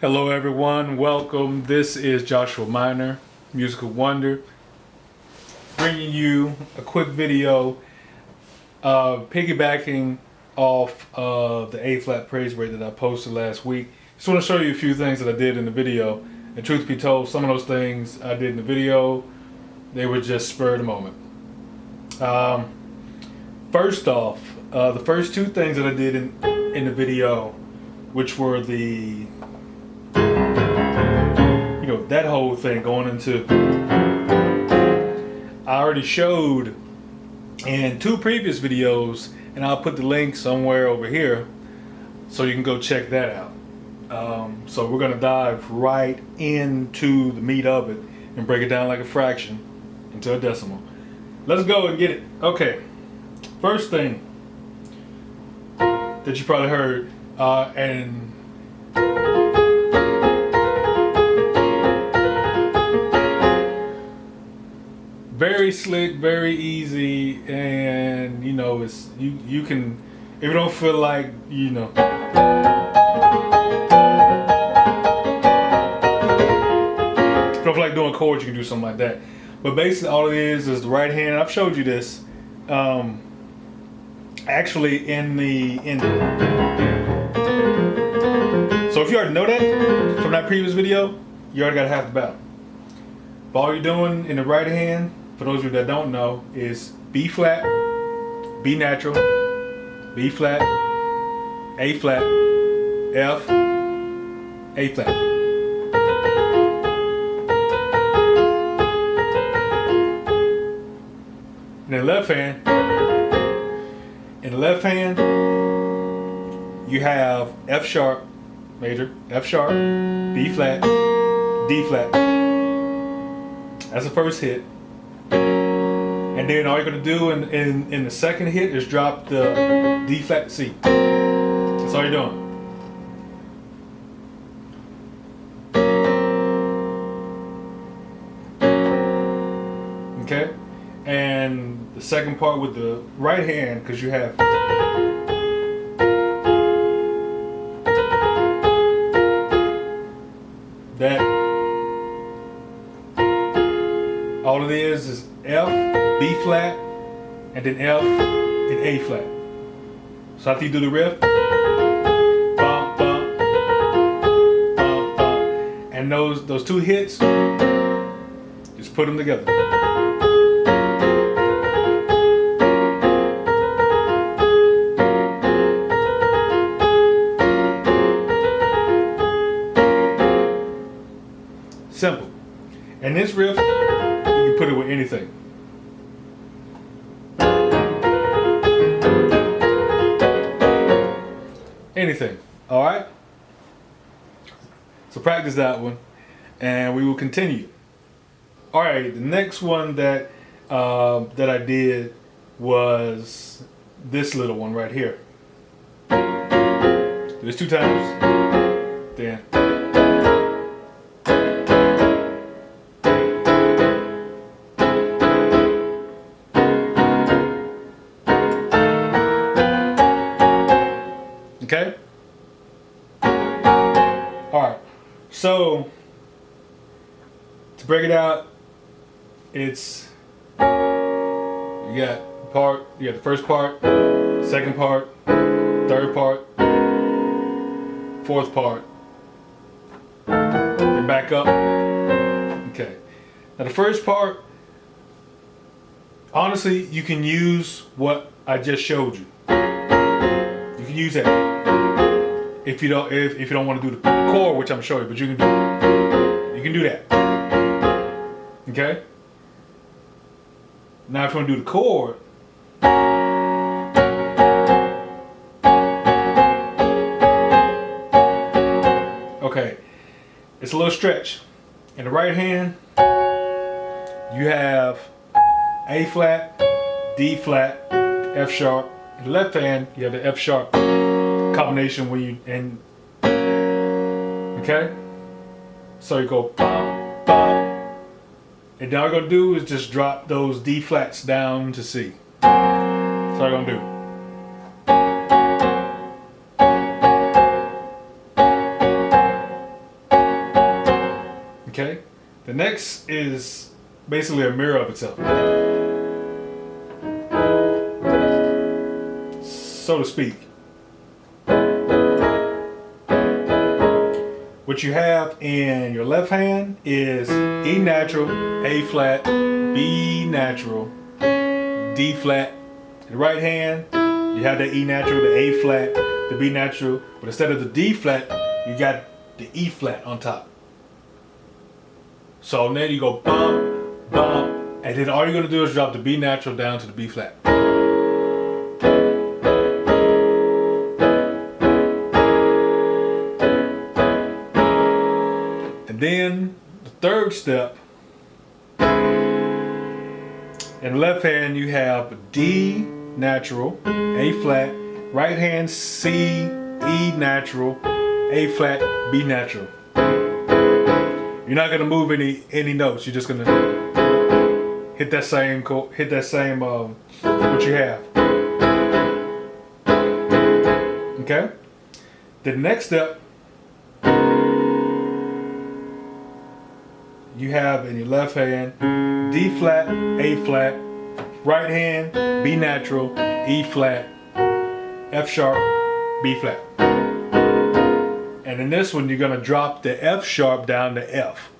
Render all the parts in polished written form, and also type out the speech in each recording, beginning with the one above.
Hello everyone, welcome. This is Joshua Minor, Musical Wonder, bringing you a quick video piggybacking off of the A-flat praise break that I posted last week. Just want to show you a few things that I did in the video, and truth be told, some of those things I did in the video, they were just spur of the moment. First off, the first two things that I did in the video, which were that whole thing going into, I already showed in two previous videos, and I'll put the link somewhere over here so you can go check that out. So we're going to dive right into the meat of it and break it down like a fraction into a decimal. Let's go and get it. Okay, first thing that you probably heard, and very slick, very easy, and it's you can, if you don't feel like if you don't feel like doing chords, you can do something like that. But basically all it is the right hand. I've showed you this actually so if you already know that from that previous video, you already got half the battle. But all you're doing in the right hand, for those of you that don't know, is B flat, B natural, B flat, A flat, F, A flat. In the left hand, you have F sharp, major, F sharp, B flat, D flat. That's the first hit. And then all you're gonna do in the second hit is drop the D flat to C. That's all you're doing. Okay? And the second part with the right hand, because you have that, all it is F, B flat, and then F and A flat. So after you do the riff, bum, bum, bum, bum, and those two hits, just put them together. Simple. And this riff, you can put it with anything. Anything. All right? So practice that one, and we will continue. All right, the next one that I did was this little one right here. Do this 2 times, then. Okay? Alright, so to break it out, it's you got the first part, second part, third part, fourth part, and back up. Okay. Now the first part, honestly, you can use what I just showed you. You can use that. If you don't want to do the chord, which I'm showing you, but you can do that. Okay? Now if you want to do the chord, okay, it's a little stretch. In the right hand, you have A flat, D flat, F sharp. In the left hand, you have the F sharp combination where okay? So you go pop, pop, and now all you're gonna do is just drop those D flats down to C. That's all you're gonna do. Okay? The next is basically a mirror of itself, so to speak. What you have in your left hand is E natural, A flat, B natural, D flat. In the right hand, you have the E natural, the A flat, the B natural, but instead of the D flat, you got the E flat on top. So then you go bump, bump, and then all you're gonna do is drop the B natural down to the B flat. And then the third step, in the left hand you have D natural, A flat, right hand C, E natural, A flat, B natural. You're not gonna move any notes. You're just gonna hit that same what you have. Okay. The next step, you have in your left hand D flat, A flat, right hand B natural, E flat, F sharp, B flat. And in this one, you're gonna drop the F sharp down to F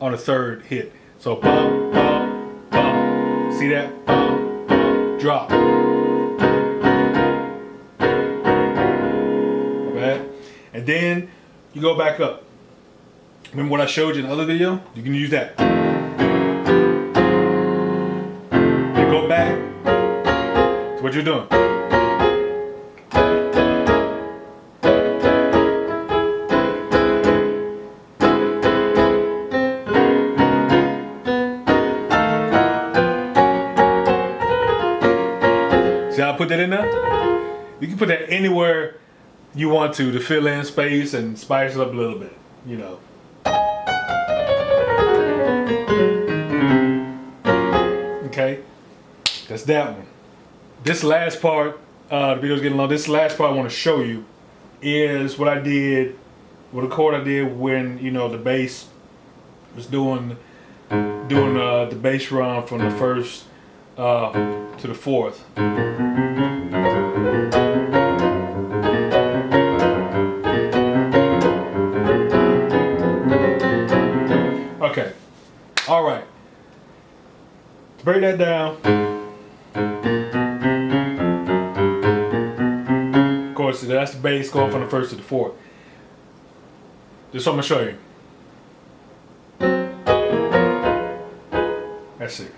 on the third hit. So bump, bump, bump. See that? Bump, bump, drop. Okay? And then you go back up. Remember what I showed you in the other video? You can use that. Then go back to what you're doing. See how I put that in there? You can put that anywhere you want to fill in space and spice it up a little bit, you know. Okay, that's that one. This last part, the video's getting long. This last part I want to show you is what I did, what a chord I did when, you know, the bass was doing the bass run from the first to the fourth. Okay, all right. To break that down, of course, that's the bass going from the first to the fourth. Just what I'm gonna show you. That's it.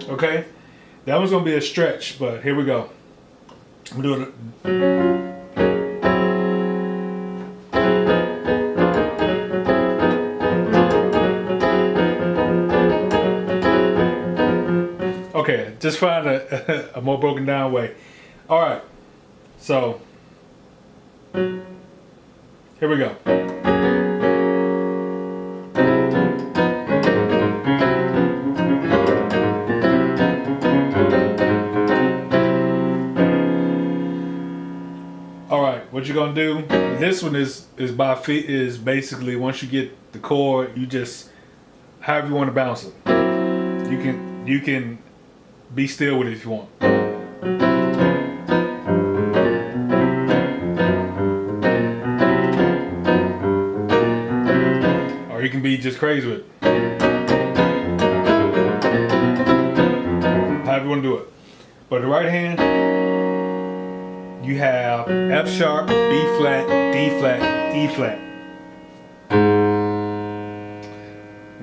Okay, that one's gonna be a stretch, but here we go. I'm gonna do it. Okay, just find a more broken down way. All right, so here we go. What you're gonna do? This one is by feet. Is basically once you get the chord, you just however you want to bounce it. You can be still with it if you want. Or you can be just crazy with it. However you want to do it. But the right hand, you have F sharp, B flat, D flat, E flat.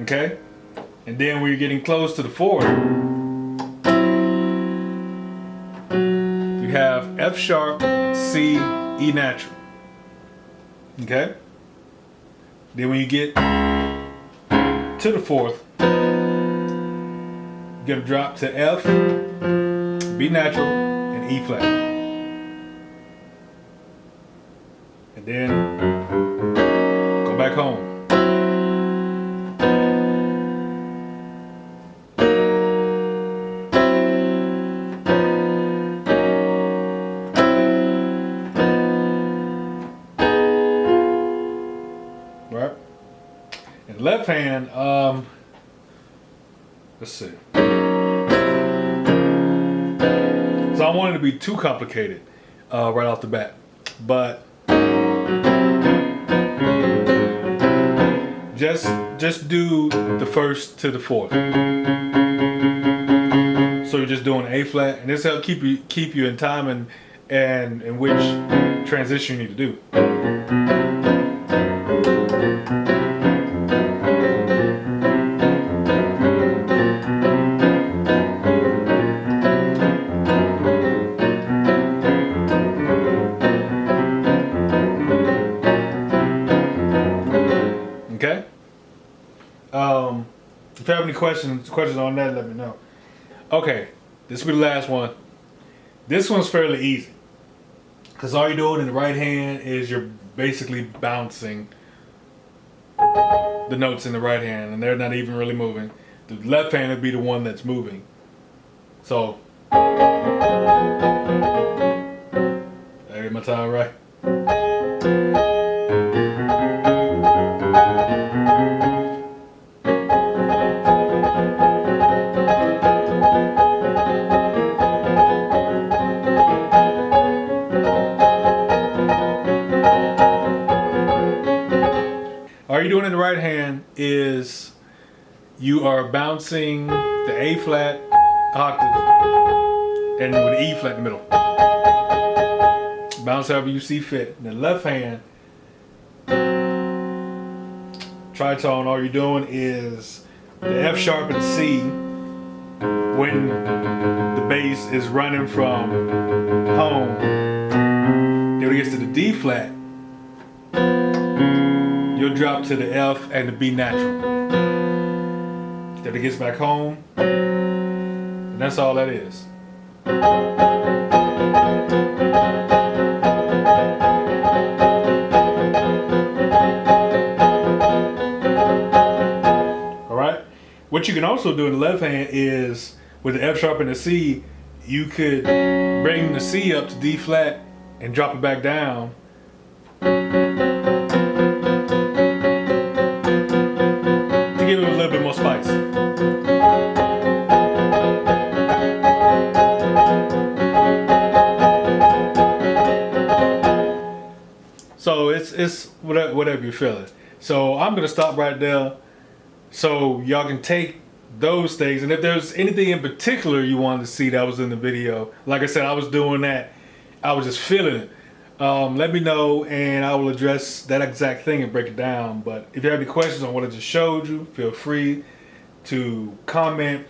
Okay? And then when you're getting close to the fourth, you have F sharp, C, E natural. Okay? Then when you get to the fourth, you gotta drop to F, B natural, and E flat. and then go back home. Right? And left hand, let's see. So I don't want it to be too complicated right off the bat, but just do the first to the fourth. So you're just doing A flat, and this helps keep you in time and in which transition you need to do. Okay. If you have any questions on that, let me know. Okay, this will be the last one. This one's fairly easy, because all you're doing in the right hand is you're basically bouncing the notes in the right hand, and they're not even really moving. The left hand would be the one that's moving. So, did I get my time right? All you're doing in the right hand is you are bouncing the A flat octave and with the E flat in the middle. Bounce however you see fit. In the left hand, tritone, all you're doing is the F sharp and C when the bass is running from home. Then when it gets to the D flat, you'll drop to the F and the B natural. Then it gets back home, and that's all that is. Alright? What you can also do in the left hand is, with the F sharp and the C, you could bring the C up to D flat and drop it back down. Give it a little bit more spice. So it's whatever you're feeling. So I'm gonna stop right there, so y'all can take those things. And if there's anything in particular you wanted to see that was in the video, like I said, I was doing that. I was just feeling it. Let me know, and I will address that exact thing and break it down. But if you have any questions on what I just showed you, feel free to comment,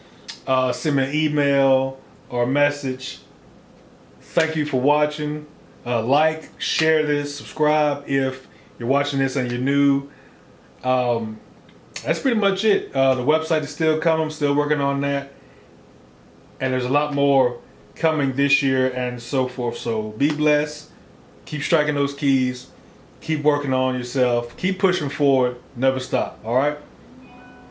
send me an email or a message. Thank you for watching. Like, share this, subscribe if you're watching this and you're new. That's pretty much it. The website is still coming. I'm still working on that. And there's a lot more coming this year and so forth. So be blessed. Keep striking those keys. Keep working on yourself. Keep pushing forward. Never stop. All right?